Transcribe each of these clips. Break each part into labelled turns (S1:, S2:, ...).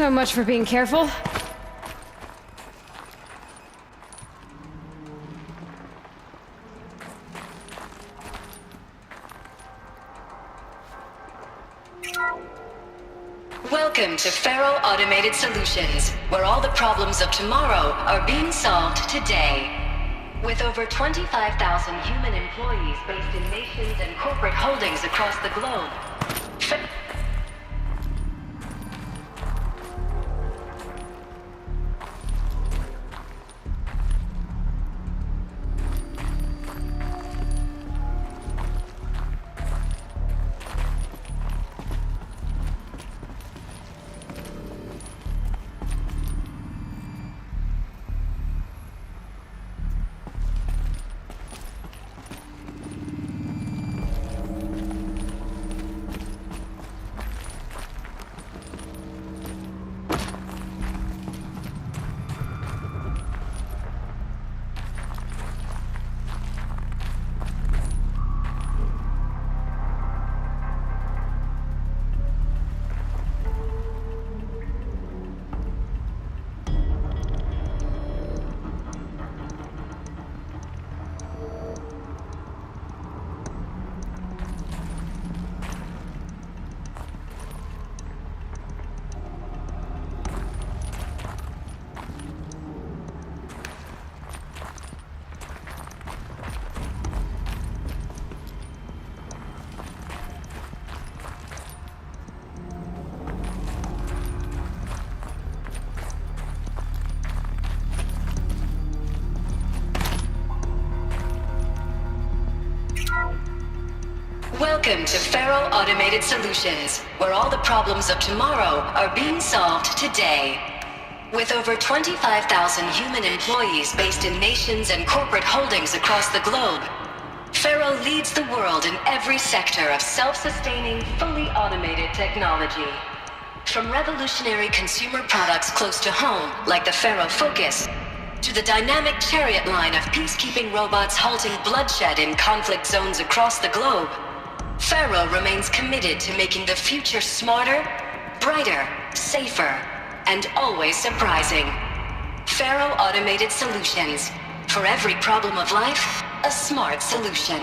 S1: So much for being careful.
S2: Welcome to Faro Automated Solutions, where all the problems of tomorrow are being solved today. With over 25,000 human employees based in nations and corporate holdings across the globe, Welcome to Faro Automated Solutions, where all the problems of tomorrow are being solved today. With over 25,000 human employees based in nations and corporate holdings across the globe, Faro leads the world in every sector of self-sustaining, fully automated technology. From revolutionary consumer products close to home, like the Faro Focus, to the dynamic Chariot line of peacekeeping robots halting bloodshed in conflict zones across the globe, Faro remains committed to making the future smarter, brighter, safer, and always surprising. Faro Automated Solutions. For every problem of life, a smart solution.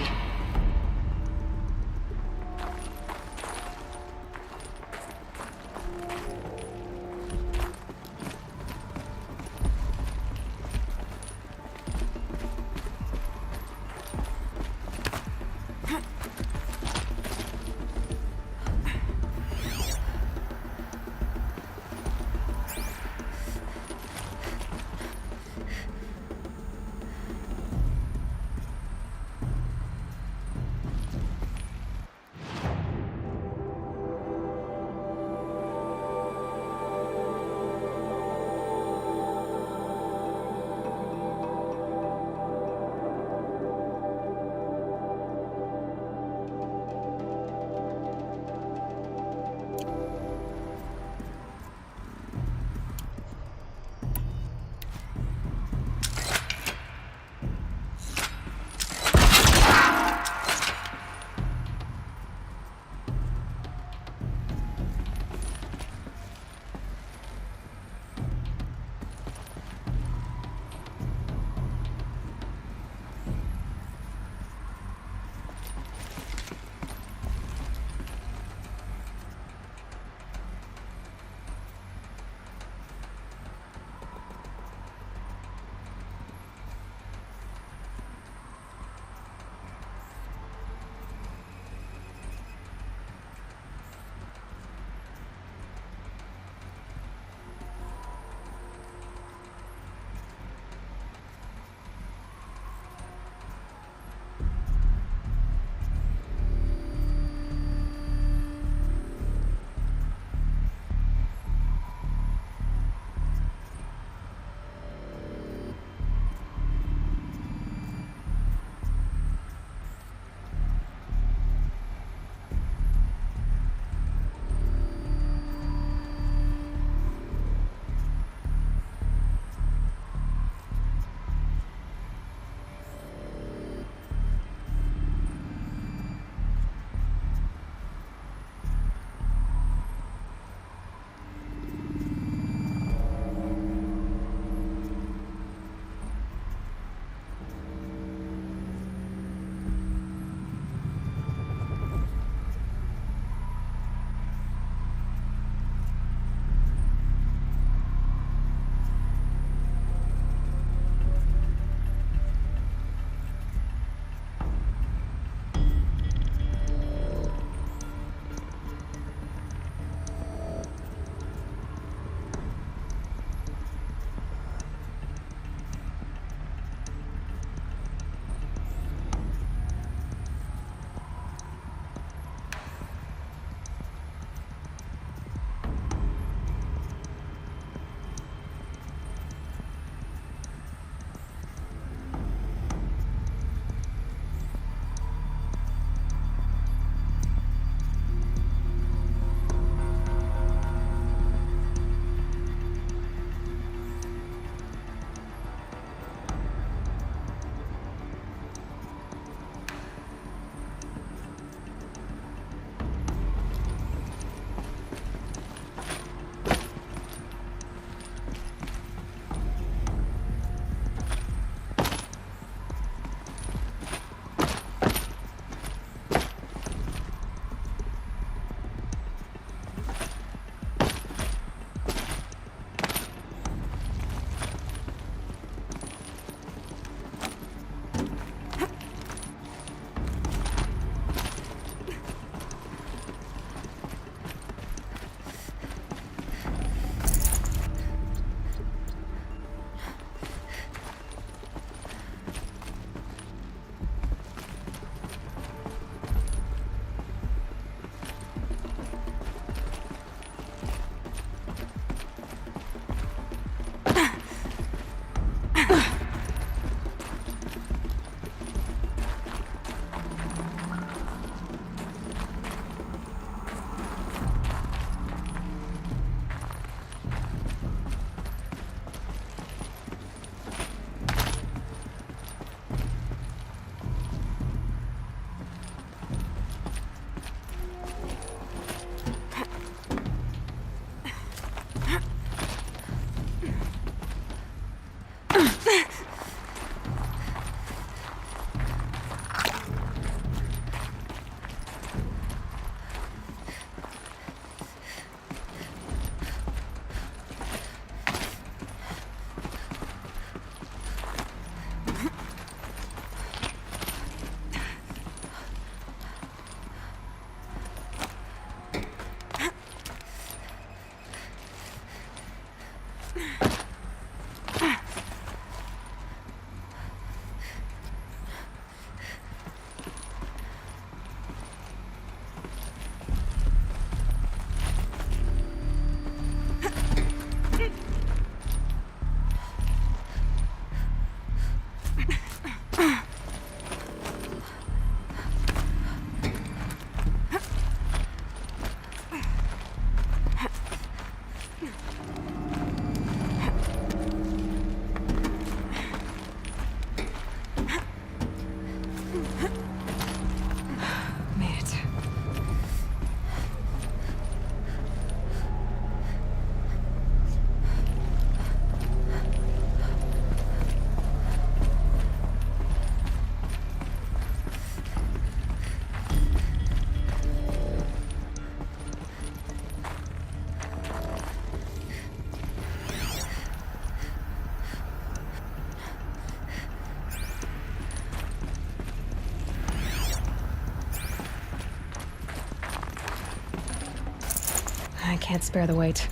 S1: Made it. I can't spare the weight.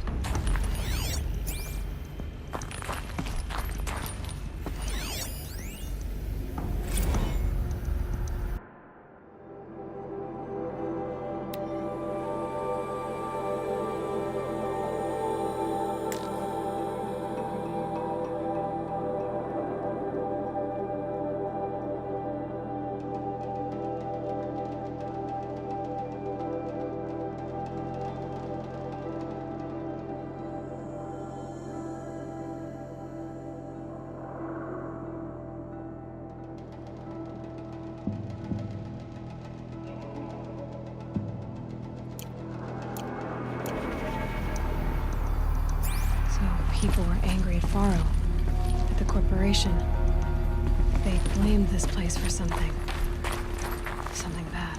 S1: People were angry at Faro, at the corporation. They blamed this place for something. Something bad.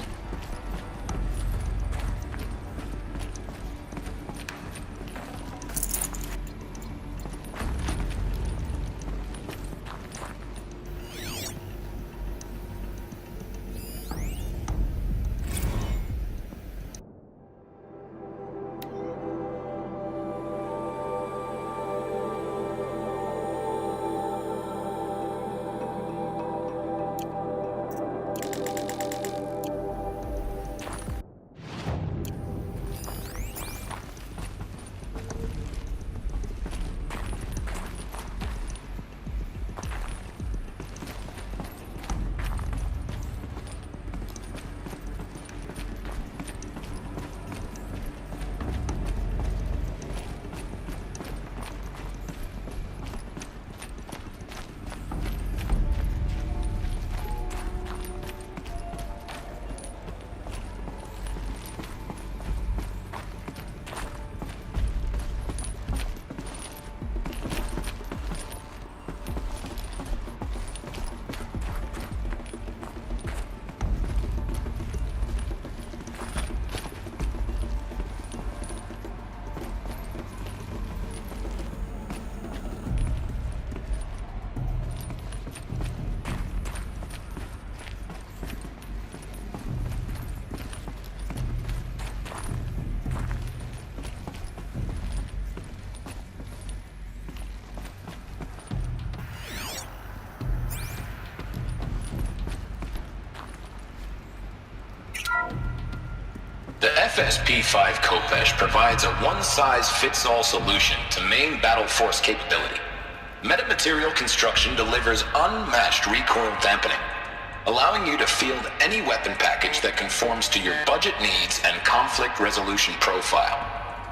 S3: The FSP-5 Khopesh provides a one-size-fits-all solution to main battle force capability. Metamaterial construction delivers unmatched recoil dampening, allowing you to field any weapon package that conforms to your budget needs and conflict resolution profile.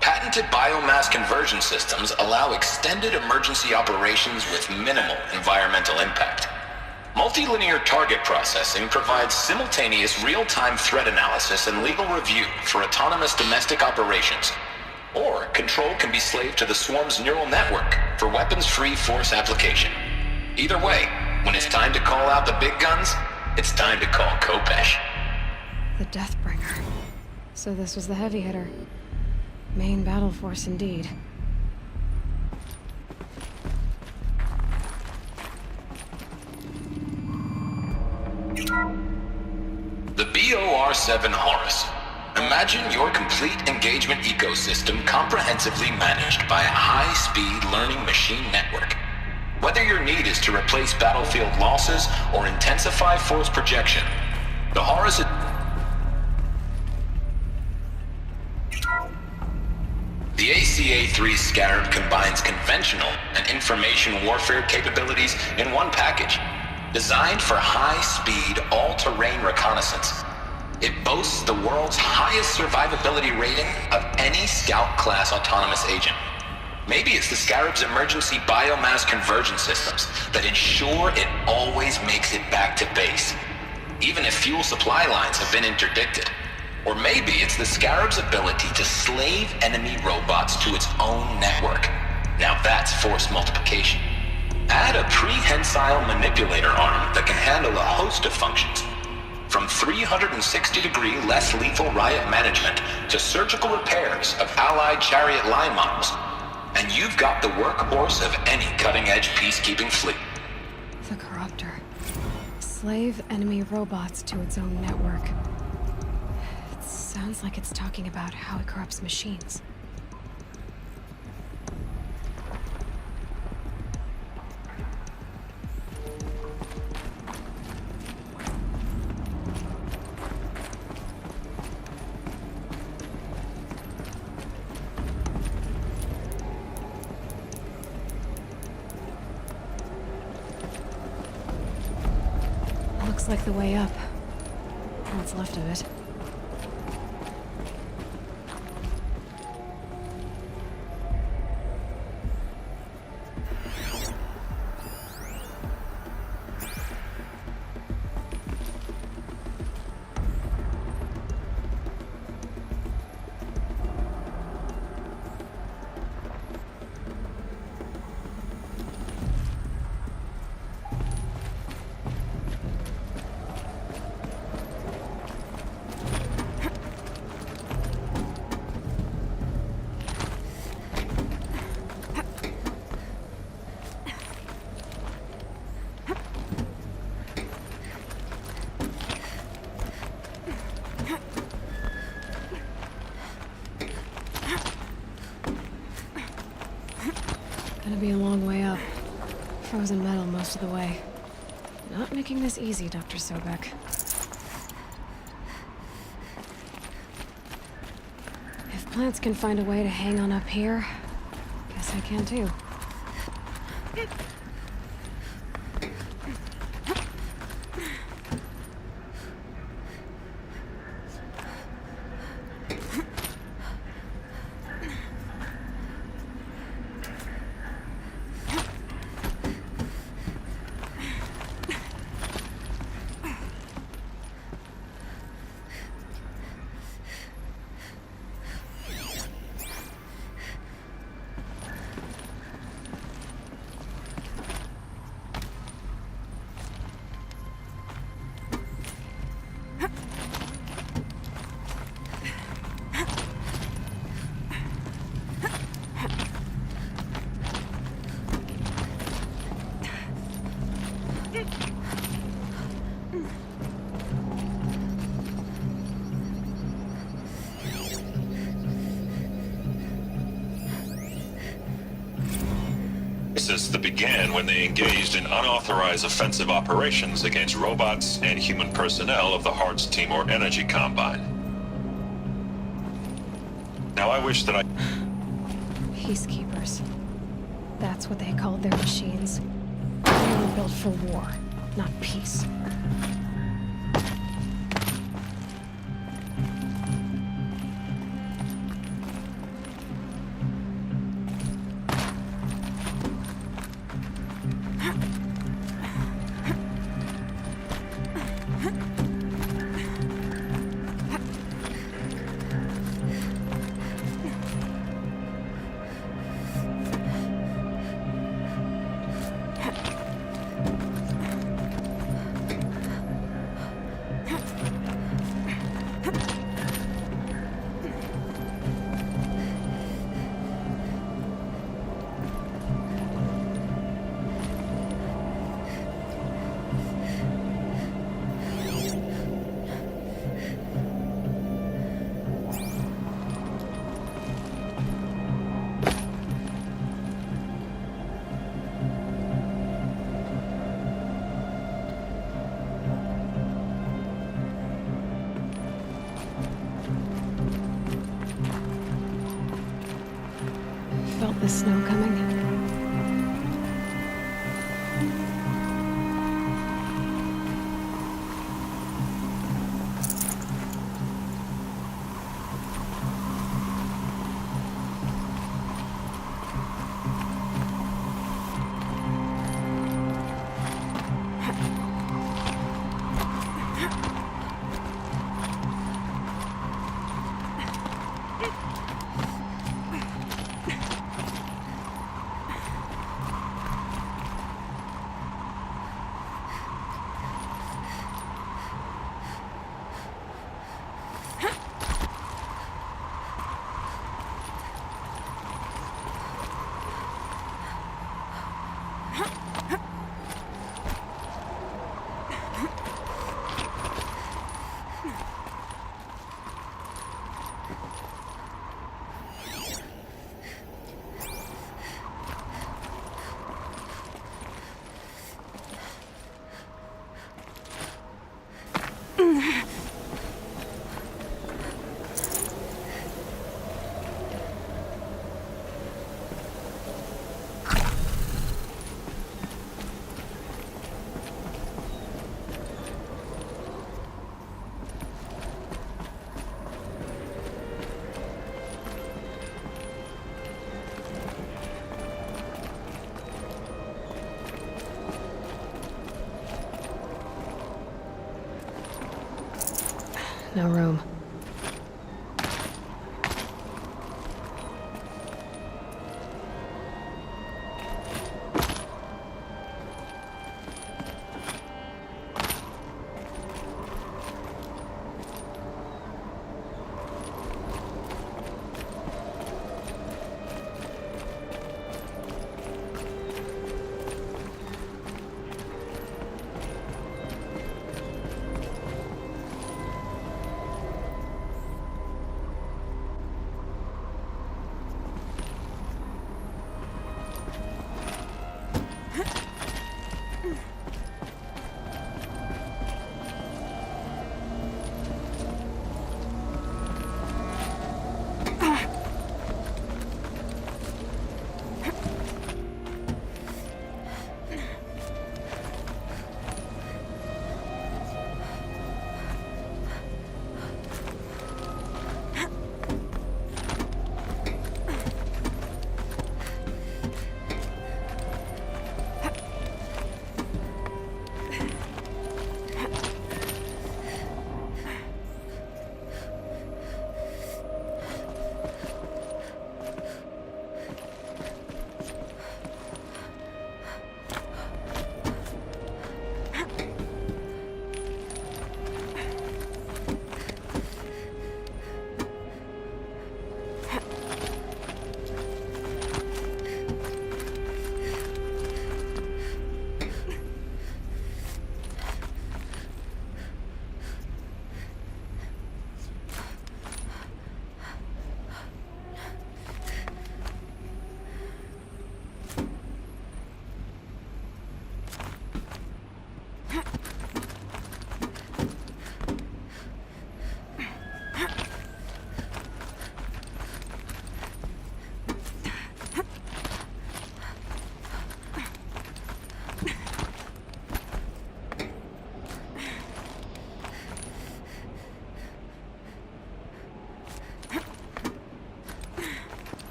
S3: Patented biomass conversion systems allow extended emergency operations with minimal environmental impact. Multilinear target processing provides simultaneous real-time threat analysis and legal review for autonomous domestic operations. Or control can be slaved to the Swarm's neural network for weapons-free force application. Either way, when it's time to call out the big guns, it's time to call Khopesh.
S1: The Deathbringer. So this was the heavy hitter. Main battle force indeed.
S3: The BOR-7 Horus. Imagine your complete engagement ecosystem comprehensively managed by a high-speed learning machine network. Whether your need is to replace battlefield losses or intensify force projection, the Horus is... The ACA-3 Scarab combines conventional and information warfare capabilities in one package. Designed for high-speed, all-terrain reconnaissance, it boasts the world's highest survivability rating of any Scout-class autonomous agent. Maybe it's the Scarab's emergency biomass conversion systems that ensure it always makes it back to base. even if fuel supply lines have been interdicted. Or maybe it's the Scarab's ability to slave enemy robots to its own network. Now that's force multiplication. Add a prehensile manipulator arm that can handle a host of functions. From 360-degree less lethal riot management to surgical repairs of Allied chariot line models. And you've got the workhorse of any cutting-edge peacekeeping fleet.
S1: The Corruptor. Slave enemy robots to its own network. It sounds like it's talking about how it corrupts machines. Looks like the way up. What's left of it. Gonna be a long way up. Frozen metal most of the way. Not making this easy, Dr. Sobek. If plants can find a way to hang on up here, guess I can too.
S4: That began when they engaged in unauthorized offensive operations against robots and human personnel of the Hartz Timor Energy Combine. Now I wish that I...
S1: Peacekeepers. That's what they called their machines. They were built for war, not peace. Felt the snow coming. No room.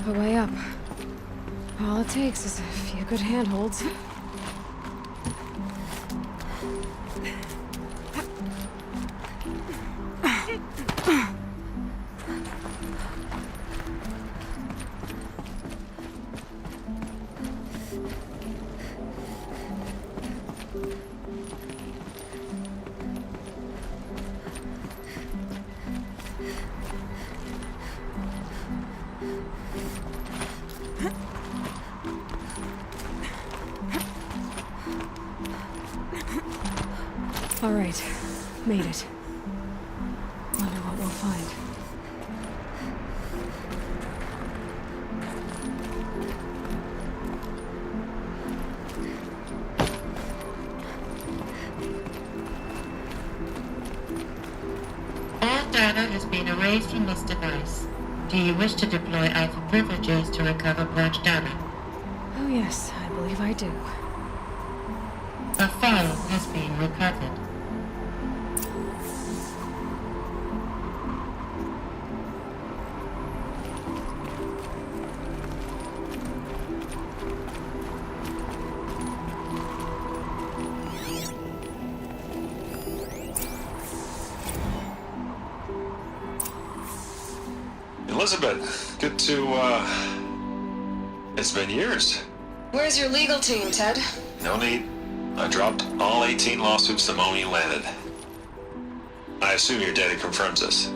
S1: A way up. All it takes is a few good handholds. All right, made it. Wonder what we'll find.
S5: All data has been erased from this device. Do you wish to deploy Alpha privileges to recover purged data?
S1: Oh yes, I believe I do.
S5: A file has been recovered.
S4: Elizabeth, good to, it's been years.
S2: Where's your legal team, Ted?
S4: No need. I dropped all 18 lawsuits the moment you landed. I assume your data confirms this.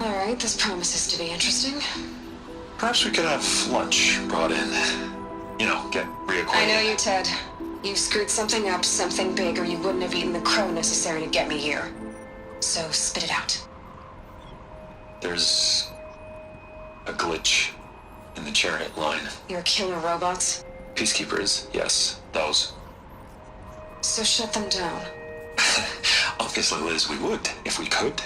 S2: All right, this promises to be interesting.
S4: Perhaps we could have lunch brought in. You know, get reacquainted.
S2: I know you, Ted. You screwed something up, something big, or you wouldn't have eaten the crow necessary to get me here. So spit it out.
S4: There's a glitch in the chariot line.
S2: Your killer robots?
S4: Peacekeepers, yes, those.
S1: So shut them down.
S4: Obviously, Liz, we would, if we could.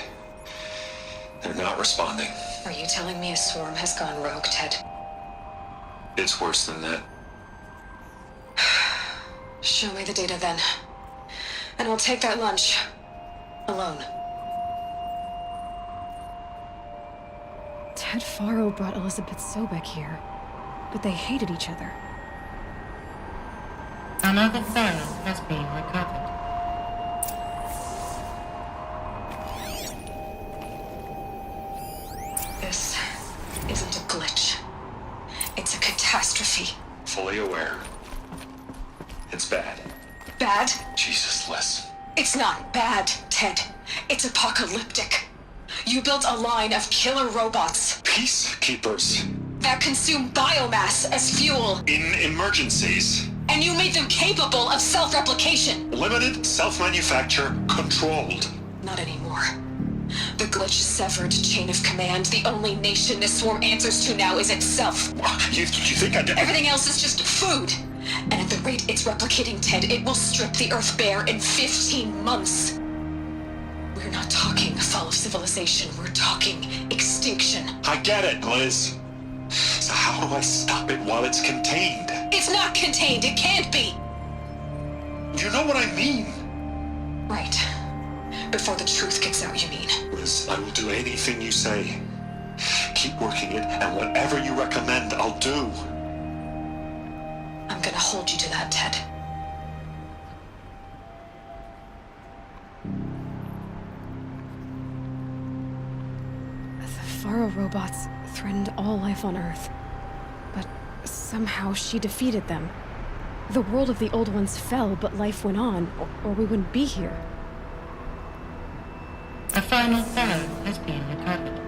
S4: They're not responding.
S1: Are you telling me a swarm has gone rogue, Ted?
S4: It's worse than that.
S1: Show me the data then. And I'll take that lunch. Alone. Ted Faro brought Elizabeth Sobek here, but they hated each other.
S5: Another file has been recovered.
S1: This isn't a glitch. It's a catastrophe.
S4: Fully aware. It's bad.
S1: Bad?
S4: Jesus, Liz.
S1: It's not bad, Ted. It's apocalyptic. You built a line of killer robots
S4: Peacekeepers.
S1: that consume biomass as fuel,
S4: In emergencies.
S1: and you made them capable of self-replication.
S4: Limited, self-manufacture, controlled.
S1: Not anymore. The glitch severed chain of command. The only nation this swarm answers to now is itself.
S4: You think I did?
S1: Everything else is just food. And at the rate it's replicating, Ted, it will strip the Earth bare in 15 months. We're not talking fall of civilization. We're talking extinction.
S4: I get it, Liz. So how do I stop it while it's contained?
S1: It's not contained. It can't be.
S4: You know what I mean?
S1: Right. Before the truth gets out, you mean?
S4: Liz, I will do anything you say. Keep working it, and whatever you recommend, I'll do.
S1: I'm gonna hold you to that, Ted. The Faro robots threatened all life on Earth. But somehow she defeated them. The world of the old ones fell, but life went on, or we wouldn't be here.
S5: A final file has been recovered.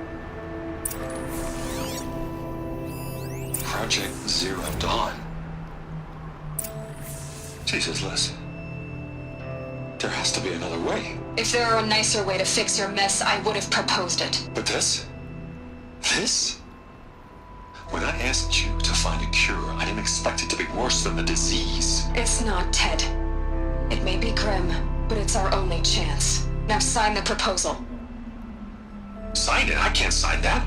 S4: Project Zero Dawn. Jesus, Liz. There has to be another way.
S1: If there were a nicer way to fix your mess, I would have proposed it.
S4: But this? This? When I asked you to find a cure, I didn't expect it to be worse than the disease.
S1: It's not, Ted. It may be grim, but it's our only chance. Now sign the proposal.
S4: Sign it? I can't sign that.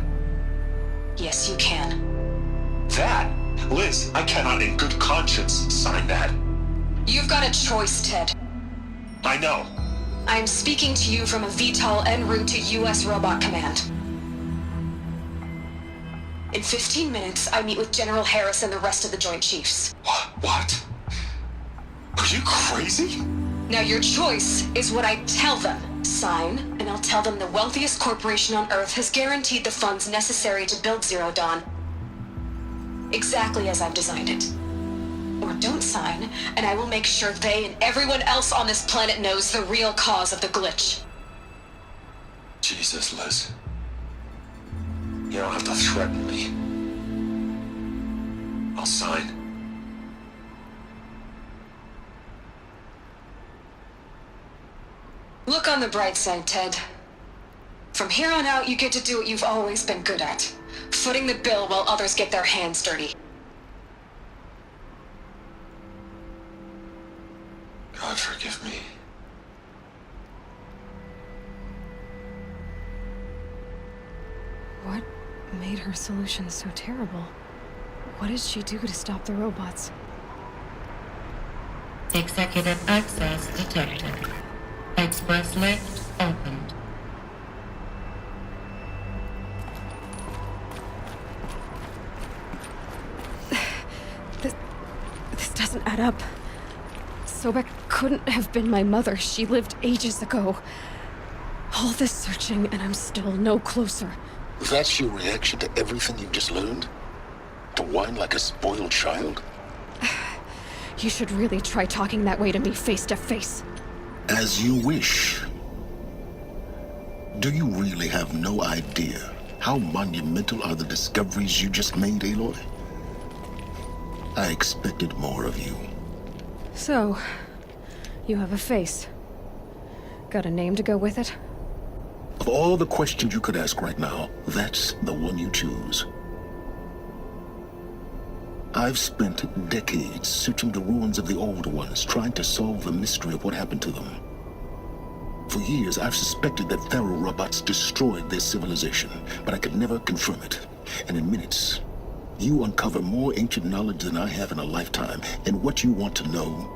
S1: Yes, you can.
S4: That? Liz, I cannot in good conscience sign that.
S1: You've got a choice, Ted.
S4: I know.
S1: I am speaking to you from a VTOL en route to U.S. Robot Command. In 15 minutes, I meet with General Harris and the rest of the Joint Chiefs.
S4: What? Are you crazy?
S1: Now your choice is what I tell them. Sign, and I'll tell them the wealthiest corporation on Earth has guaranteed the funds necessary to build Zero Dawn. Exactly as I've designed it. Or don't sign, and I will make sure they and everyone else on this planet knows the real cause of the glitch.
S4: Jesus, Liz. You don't have to threaten me. I'll sign.
S1: Look on the bright side, Ted. From here on out, you get to do what you've always been good at. Footing the bill while others get their hands dirty.
S4: God forgive me.
S1: What made her solution so terrible? What did she do to stop the robots?
S5: Executive access detected. Express lift opened.
S1: This doesn't add up. Sobek couldn't have been my mother. She lived ages ago. All this searching, and I'm still no closer.
S6: That's your reaction to everything you've just learned? To whine like a spoiled child?
S1: You should really try talking that way to me face to face.
S6: As you wish. Do you really have no idea how monumental are the discoveries you just made, Aloy? I expected more of you.
S1: So, you have a face. Got a name to go with it?
S6: Of all the questions you could ask right now, that's the one you choose. I've spent decades searching the ruins of the Old Ones, trying to solve the mystery of what happened to them. For years, I've suspected that Faro robots destroyed their civilization, but I could never confirm it. And in minutes, you uncover more ancient knowledge than I have in a lifetime, and what you want to know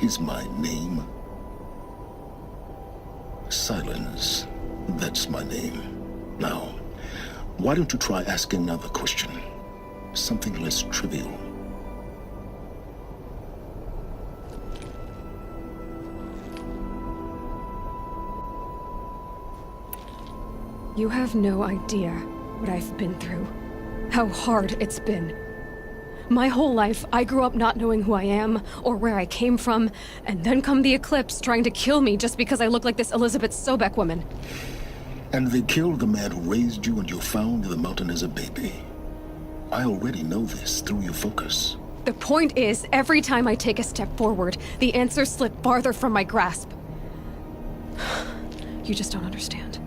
S6: is my name. Silence. That's my name. Now, why don't you try asking another question? Something less trivial.
S7: You have no idea what I've been through. How hard it's been. My whole life, I grew up not knowing who I am or where I came from, and then come the Eclipse trying to kill me just because I look like this Elizabeth Sobek woman.
S6: And they killed the man who raised you and you found in the mountain as a baby. I already know this through your focus.
S7: The point is, every time I take a step forward, the answers slip farther from my grasp. You just don't understand.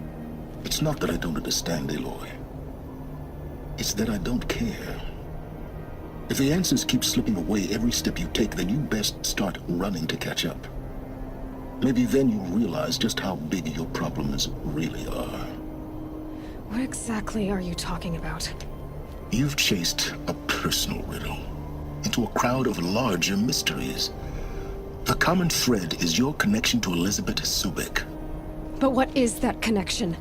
S6: It's not that I don't understand, Aloy. It's that I don't care. If the answers keep slipping away every step you take, then you best start running to catch up. Maybe then you'll realize just how big your problems really are.
S7: What exactly are you talking about?
S6: You've chased a personal riddle into a crowd of larger mysteries. The common thread is your connection to Elizabeth Sobek.
S7: But what is that connection?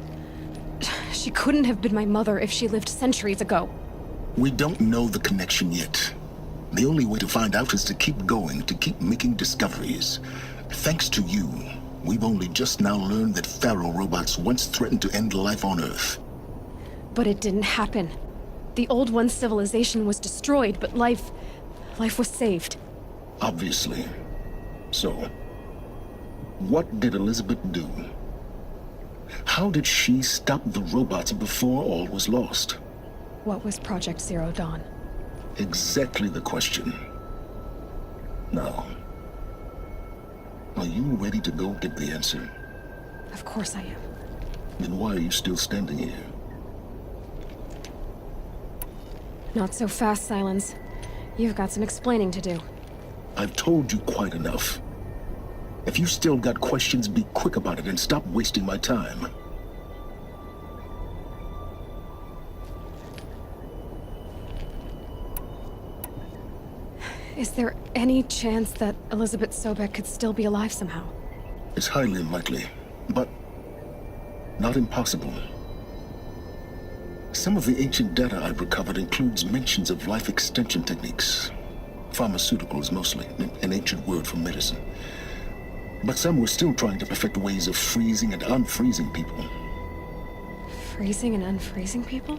S7: She couldn't have been my mother if she lived centuries ago.
S6: We don't know the connection yet. The only way to find out is to keep going, to keep making discoveries. Thanks to you, we've only just now learned that Faro robots once threatened to end life on Earth.
S7: But it didn't happen. The Old One's civilization was destroyed, but life was saved.
S6: Obviously. So, what did Elizabeth do? How did she stop the robots before all was lost?
S7: What was Project Zero Dawn?
S6: Exactly the question. Now, are you ready to go get the answer?
S7: Of course I am.
S6: Then why are you still standing here?
S7: Not so fast, Silence. You've got some explaining to do.
S6: I've told you quite enough. If you still got questions, be quick about it and stop wasting my time.
S7: Is there any chance that Elizabeth Sobek could still be alive somehow?
S6: It's highly unlikely, but not impossible. Some of the ancient data I've recovered includes mentions of life extension techniques. Pharmaceuticals mostly, an ancient word for medicine. But some were still trying to perfect ways of freezing and unfreezing people.
S7: Freezing and unfreezing people?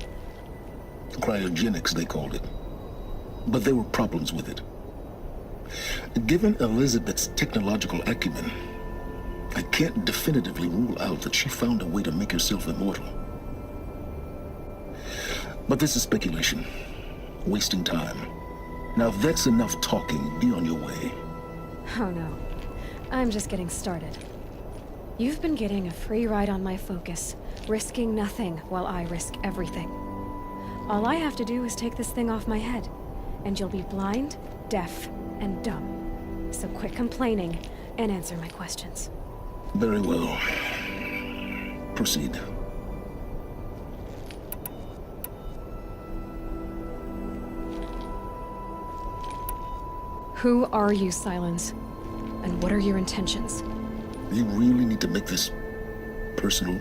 S6: Cryogenics, they called it. But there were problems with it. Given Elizabeth's technological acumen, I can't definitively rule out that she found a way to make herself immortal. But this is speculation. Wasting time. Now, if that's enough talking, be on your way.
S7: Oh no. I'm just getting started. You've been getting a free ride on my focus, risking nothing while I risk everything. All I have to do is take this thing off my head, and you'll be blind, deaf, and dumb. So quit complaining and answer my questions.
S6: Very well. Proceed.
S7: Who are you, Silence? And what are your intentions?
S6: You really need to make this personal?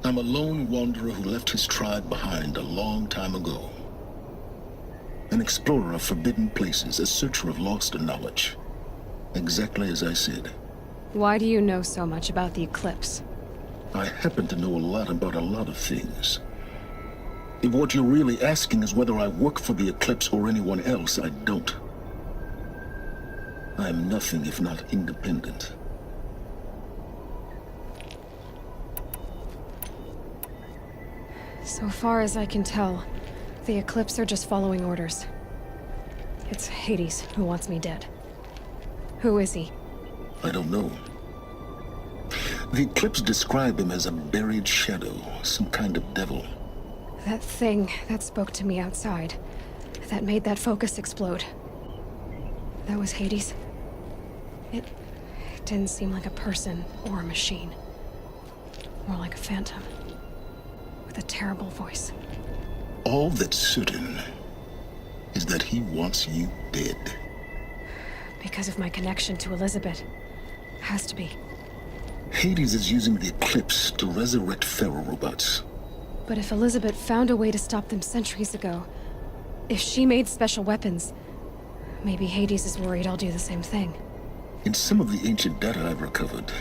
S6: I'm a lone wanderer who left his tribe behind a long time ago. An explorer of forbidden places, a searcher of lost knowledge. Exactly as I said.
S7: Why do you know so much about the Eclipse?
S6: I happen to know a lot about a lot of things. If what you're really asking is whether I work for the Eclipse or anyone else, I don't. I am nothing if not independent.
S7: So far as I can tell, the Eclipse are just following orders. It's Hades who wants me dead. Who is he?
S6: I don't know. The Eclipse describe him as a buried shadow, some kind of devil.
S7: That thing that spoke to me outside, that made that focus explode. That was Hades. It didn't seem like a person or a machine. More like a phantom. With a terrible voice.
S6: All that's certain is that he wants you dead.
S7: Because of my connection to Elizabeth. Has to be.
S6: Hades is using the Eclipse to resurrect Faro robots.
S7: But if Elizabeth found a way to stop them centuries ago, if she made special weapons, maybe Hades is worried I'll do the same thing.
S6: In some of the ancient data I've recovered,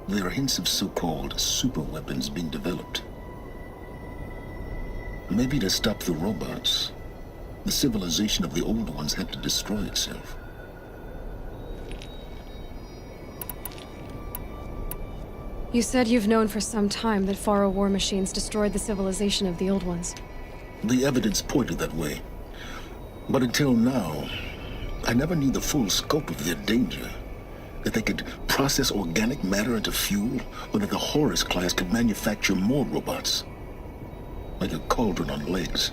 S6: there are hints of so-called super weapons being developed. Maybe to stop the robots, the civilization of the old ones had to destroy itself.
S7: You said you've known for some time that Faro war machines destroyed the civilization of the old ones.
S6: The evidence pointed that way. But until now, I never knew the full scope of their danger. That they could process organic matter into fuel, or that the Horus class could manufacture more robots. Like a cauldron on legs.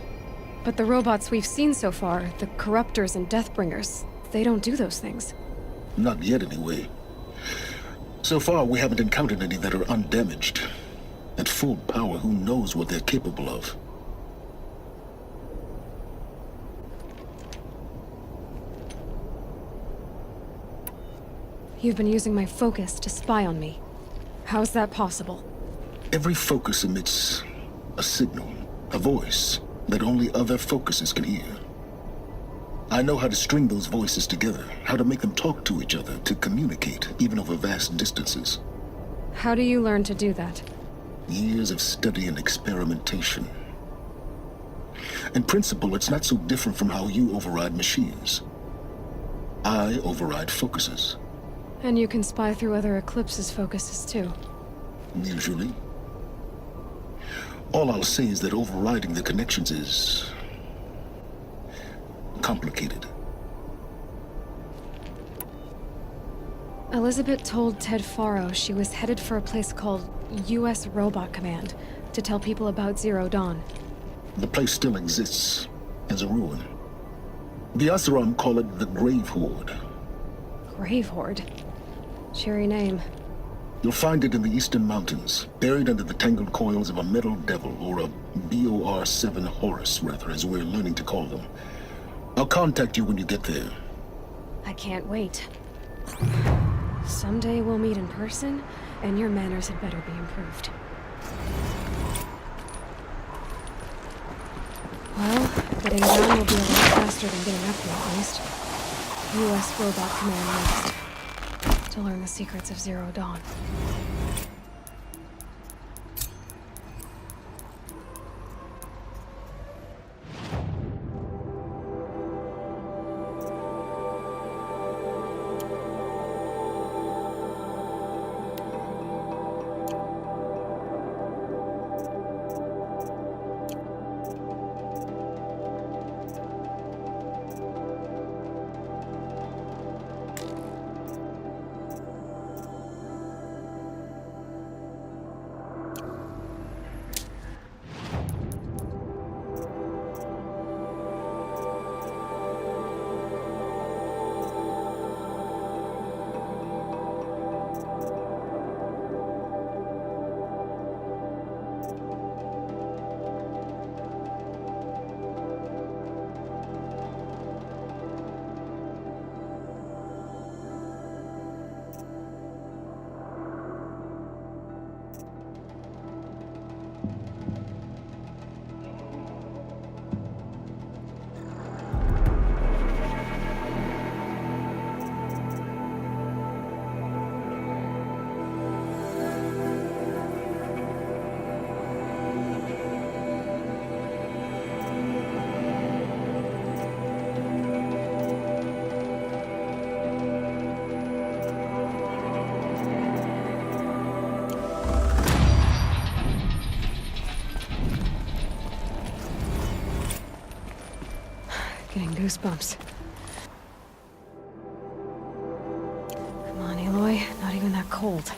S7: But the robots we've seen so far, the Corruptors and Deathbringers, they don't do those things.
S6: Not yet, anyway. So far, we haven't encountered any that are undamaged. At full power, who knows what they're capable of?
S7: You've been using my focus to spy on me. How's that possible?
S6: Every focus emits a signal, a voice, that only other focuses can hear. I know how to string those voices together, how to make them talk to each other, to communicate, even over vast distances.
S7: How do you learn to do that?
S6: Years of study and experimentation. In principle, it's not so different from how you override machines. I override focuses.
S7: And you can spy through other Eclipse's focuses too.
S6: Usually. All I'll say is that overriding the connections is complicated.
S7: Elizabeth told Ted Faro she was headed for a place called U.S. Robot Command to tell people about Zero Dawn.
S6: The place still exists as a ruin. The Oseram call it the Grave Horde.
S7: Grave Horde? Cheery name.
S6: You'll find it in the Eastern Mountains, buried under the tangled coils of a metal devil, or a BOR-7 Horus, rather, as we're learning to call them. I'll contact you when you get there.
S7: I can't wait. Someday we'll meet in person, and your manners had better be improved. Well, getting down will be a lot faster than getting up here, at least. U.S. Robot Command next. To learn the secrets of Zero Dawn. Getting goosebumps. Come on, Aloy. Not even that cold.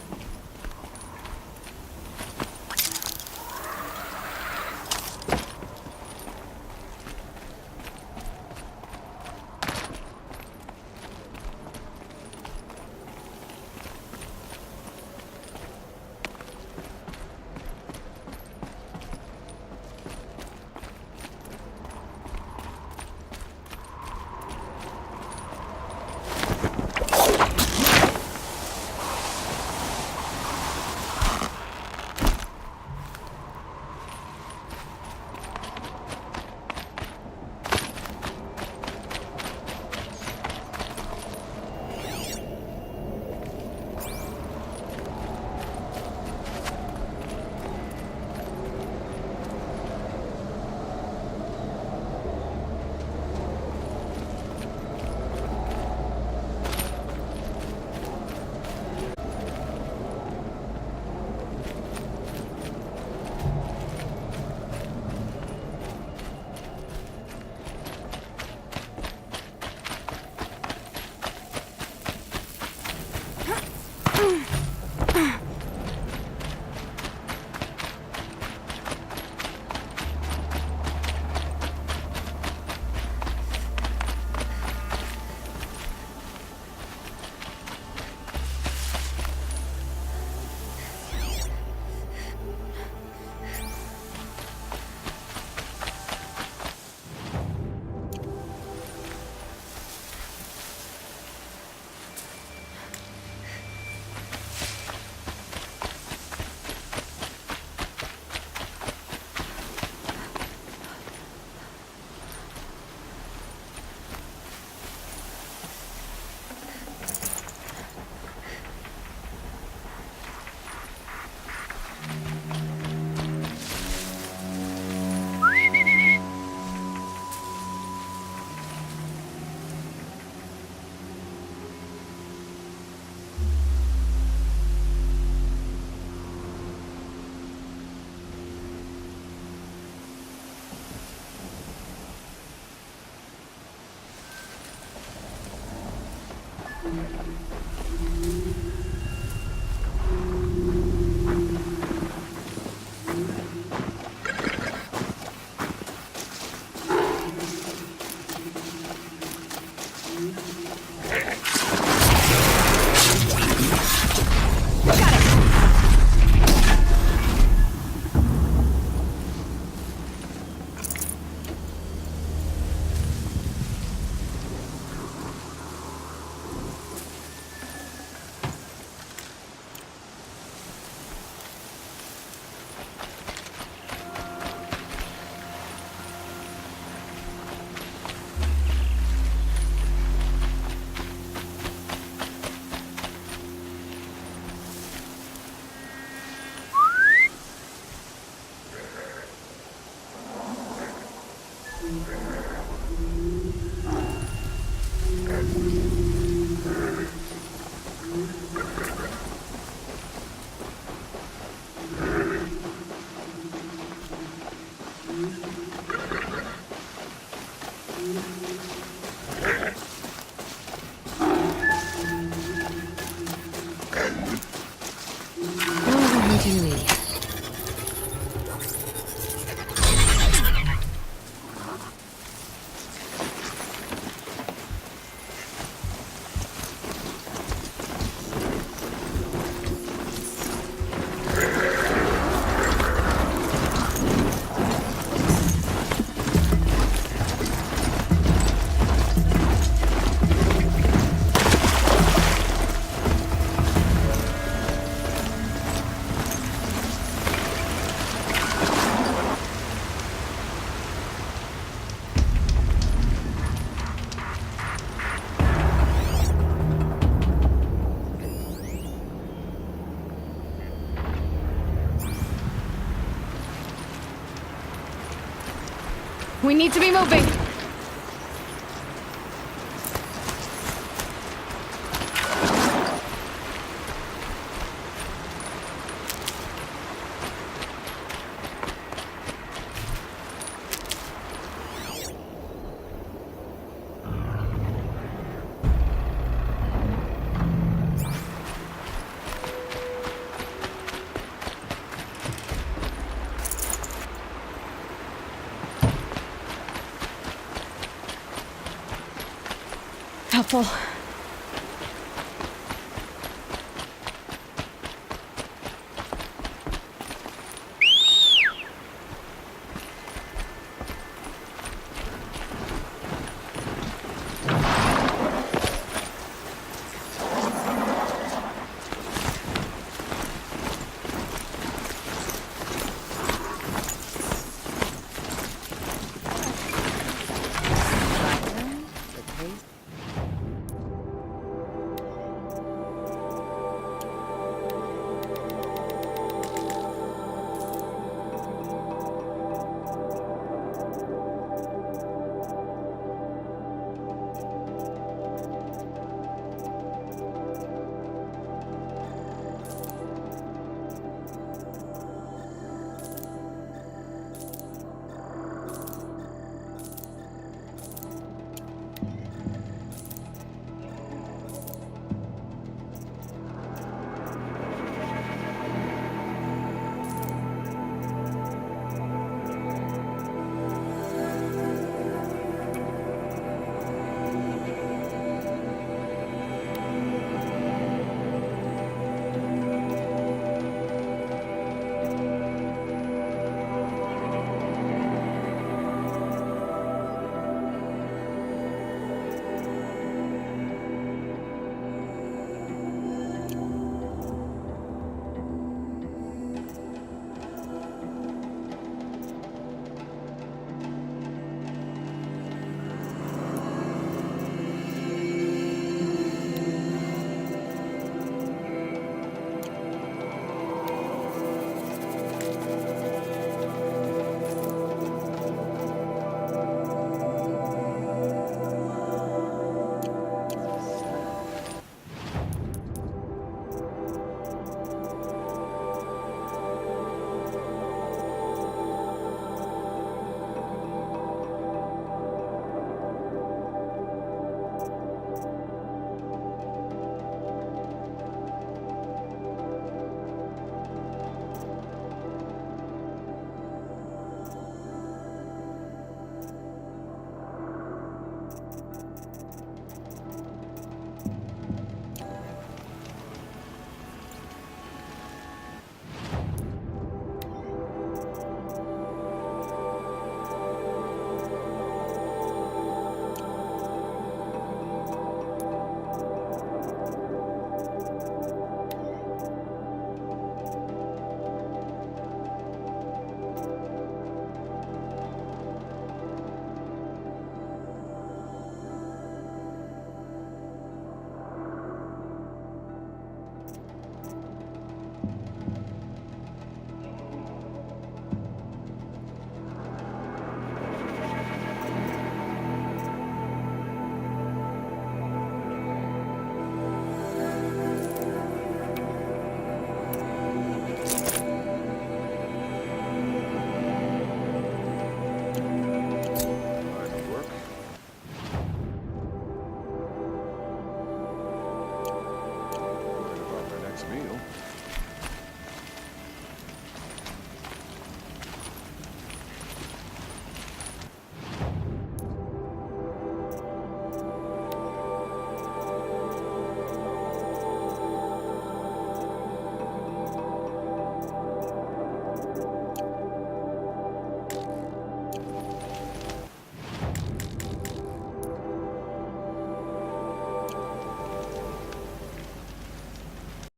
S7: We need to be moving! Helpful.